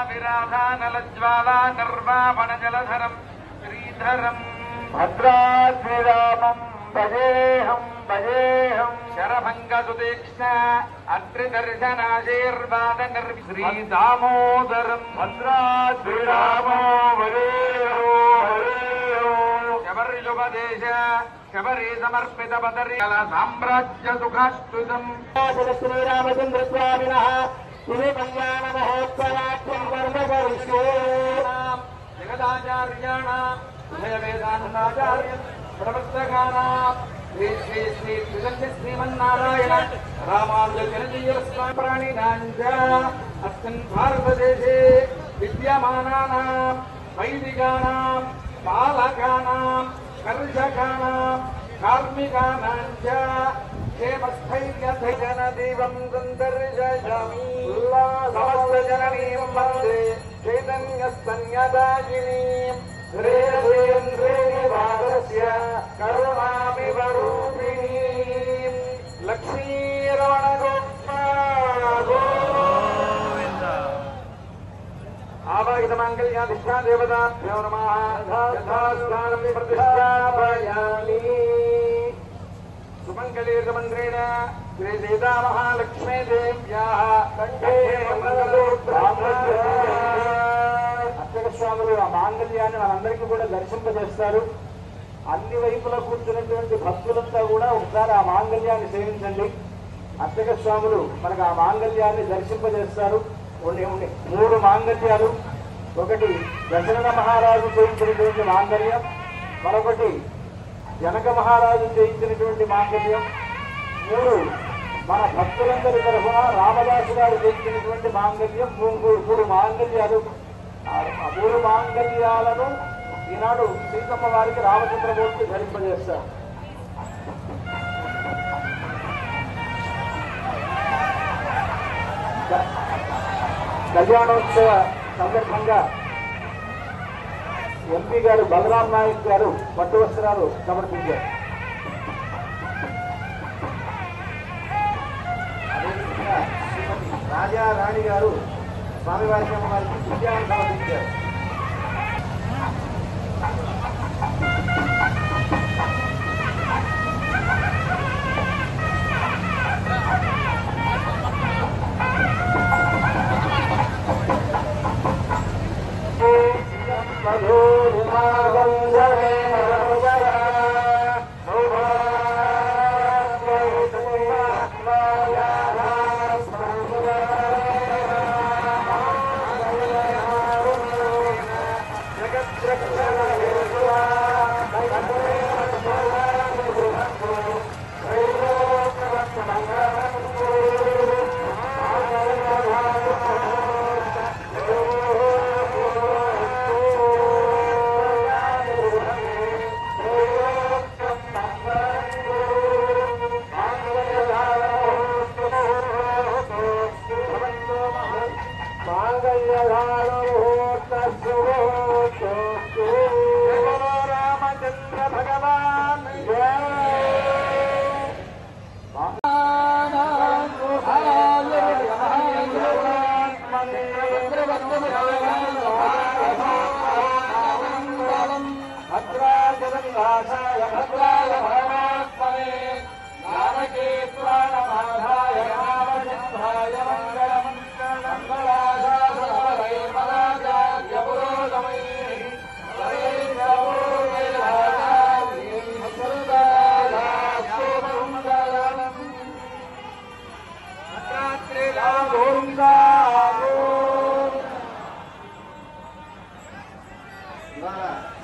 విరాధానలజ్వాలా నిర్వాపణ జలధరం శ్రీధరం భద్రాద్రిరామం భజేహం భజేహం శరభంగ సుదీక్ష్ణ అత్రిదర్శనాశీర్వాద శ్రీ దామోదరం భద్రాద్రిరామో భజేహో భజేహో శబరిలుపదేశ శబరి సమర్పిత పదరి సామ్రాజ్య సుఖాస్తుతం శ్రీరామచంద్ర స్వామినః శివ కళ్యాణ మహోత్సవాఖ్యం కర్మకరిష్యే జగదాచార్యాణాం ఉభయ వేదాంతాచార్య ప్రవర్తకానాం శ్రీ శ్రీ శ్రీ త్రిదండి శ్రీమన్నారాయణ రామానుజ జనజీయ స్వామి ప్రాణినాంచ అస్మిన్ భారతదేశే విద్యమానానాం వైదికానాం పాలకానాం కర్షకానాం కార్మికానాంచ క్షేమస్థైర్యధైర్యనదీవం సందర్శయామి సమస్త జననీం వందే చైతన్యస్తన్యదాయినీం శ్రేయసేంద్రేణివాదస్య కరుణామివరూపిణీం లక్ష్మీరమణ గోవింద ఆవాహిత మాంగళ్యాధిష్ఠా దేవతాభ్యో నమః యథాస్థానం ప్రతిష్ఠాపయామి సుమంగళీర్గమంత్రేణ శ్రీ సీతా మహాలక్ష్మీ దేవ్యాః కంఠే అర్చక స్వాములు ఆ మాంగళ్యాన్ని మనందరికీ కూడా దర్శింపజేస్తారు. అన్ని వైపులా కూర్చున్నటువంటి భక్తులంతా కూడా ఒకసారి ఆ మాంగళ్యాన్ని సేవించండి. అర్చక స్వాములు మనకు ఆ మాంగళ్యాన్ని దర్శింపజేస్తారు. ఉండే 3 మాంగళ్యాలు, ఒకటి దశరథ మహారాజు చేయించినటువంటి మాంగళ్యం, మరొకటి జనక మహారాజు చేయించినటువంటి మాంగళ్యం, 3 మన భక్తులందరి తరఫున రామదాసు గారు చేయించినటువంటి మాంగళ్యం. 3 మాంగళ్యాలు. ఆ 3 మాంగళ్యాలను ఈనాడు సీతమ్మ వారికి రామచంద్రమూర్తి ధరింపజేస్తారు. కళ్యాణోత్సవ సందర్భంగా ఎంపీ గారు బలరాం నాయక్ గారు పట్టు వస్త్రాలు సమర్పించారు. అదేవిధంగా శ్రీమతి రాజా రాణి గారు స్వామివారికి అమ్మవారికి విద్యాన్ని సమర్పించారు.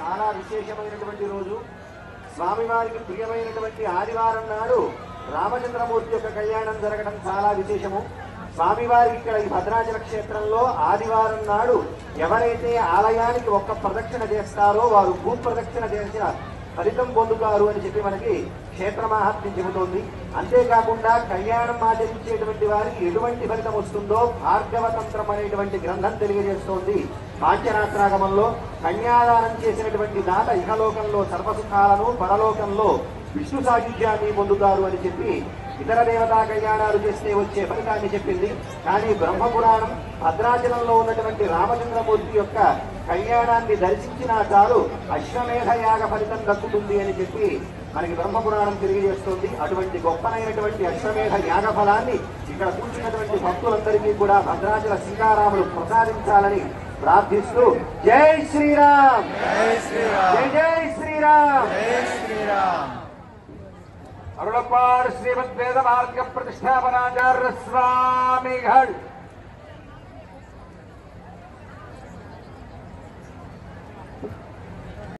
చాలా విశేషమైనటువంటి రోజు. స్వామివారికి ప్రియమైనటువంటి ఆదివారం నాడు రామచంద్రమూర్తి యొక్క కళ్యాణం జరగడం చాలా విశేషము. స్వామివారికి ఇక్కడ ఈ భద్రాచల క్షేత్రంలో ఆదివారం నాడు ఎవరైతే ఆలయానికి ఒక్క ప్రదక్షిణ చేస్తారో వారు భూ ప్రదక్షిణ చేసిన ఫలితం పొందుతారు అని చెప్పి మనకి క్షేత్ర మహాత్మ్యం చెబుతోంది. అంతేకాకుండా కళ్యాణం ఆచరించేటువంటి వారికి ఎటువంటి ఫలితం వస్తుందో భార్గవతంత్రం అనేటువంటి గ్రంథం తెలియజేస్తోంది. పాంచరాత్రాగమంలో కన్యాదానం చేసినటువంటి దాత ఇహలోకంలో సర్వసుఖాలను, పరలోకంలో విష్ణు సాయుధ్యాన్ని పొందుతారు అని చెప్పి ఇతర దేవతా కళ్యాణాలు చేస్తే వచ్చే ఫలితాన్ని చెప్పింది. కానీ బ్రహ్మపురాణం భద్రాచలంలో ఉన్నటువంటి రామచంద్రమూర్తి యొక్క కళ్యాణాన్ని దర్శించినా చాలు అశ్వమేధ యాగ ఫలితం దక్కుతుంది అని చెప్పి మనకి బ్రహ్మపురాణం తెలియజేస్తుంది. అటువంటి గొప్పనైనటువంటి అశ్వమేధ యాగ ఫలాన్ని ఇక్కడ కూర్చున్నటువంటి భక్తులందరికీ కూడా భద్రాచల సీతారాములు ప్రసాదించాలని ప్రార్థిస్తూ జై శ్రీరామ్, జై శ్రీరామ్, జై జై శ్రీరామ్. జై శ్రీరామ్. అరుళపాడు శ్రీమద్వేద మార్గ ప్రతిష్టాపనాచార్య స్వామిகள்